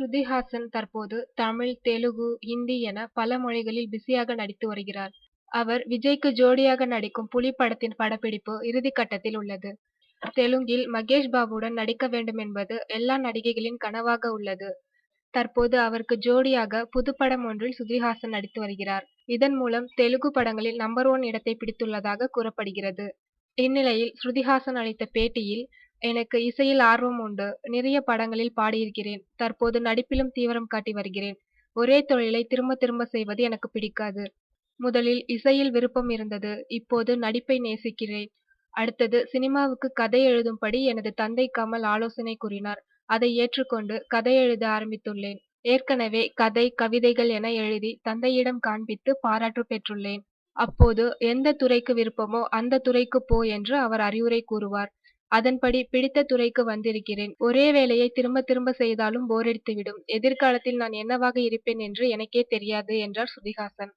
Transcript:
ஸ்ருதிஹாசன் தற்போது தமிழ், தெலுங்கு, ஹிந்தி என பல மொழிகளில் பிஸியாக நடித்து வருகிறார். அவர் விஜய்க்கு ஜோடியாக நடிக்கும் புலி படத்தின் படப்பிடிப்பு இறுதிக்கட்டத்தில் உள்ளது. தெலுங்கில் மகேஷ் பாபுவுடன் நடிக்க வேண்டும் என்பது எல்லா நடிகைகளின் கனவாக உள்ளது. தற்போது அவருக்கு ஜோடியாக புதுப்படம் ஒன்றில் ஸ்ருதிஹாசன் நடித்து வருகிறார். இதன் மூலம் தெலுங்கு படங்களில் நம்பர் 1 இடத்தை பிடித்துள்ளதாக கூறப்படுகிறது. இந்நிலையில் ஸ்ருதிஹாசன் அளித்த பேட்டியில், எனக்கு இசையில் ஆர்வம் உண்டு. நிறைய படங்களில் பாடியிருக்கிறேன். தற்போது நடிப்பிலும் தீவிரம் காட்டி வருகிறேன். ஒரே தொழிலை திரும்ப திரும்ப செய்வது எனக்கு பிடிக்காது. முதலில் இசையில் விருப்பம் இருந்தது. இப்போது நடிப்பை நேசிக்கிறேன். அடுத்தது சினிமாவுக்கு கதை எழுதும்படி எனது தந்தை கமல் ஆலோசனை கூறினார். அதை ஏற்றுக்கொண்டு கதை எழுத ஆரம்பித்துள்ளேன். ஏற்கனவே கதை, கவிதைகள் என எழுதி தந்தையிடம் காண்பித்து பாராட்டு பெற்றுள்ளேன். அப்போது எந்த துறைக்கு விருப்பமோ அந்த துறைக்கு போ என்று அவர் அறிவுரை கூறுவார். அதன்படி பிடித்த துறைக்கு வந்திருக்கிறேன். ஒரே வேலையை திரும்ப திரும்ப செய்தாலும் போரடித்துவிடும். எதிர்காலத்தில் நான் என்னவாக இருப்பேன் என்று எனக்கே தெரியாது என்றார் ஸ்ருதிஹாசன்.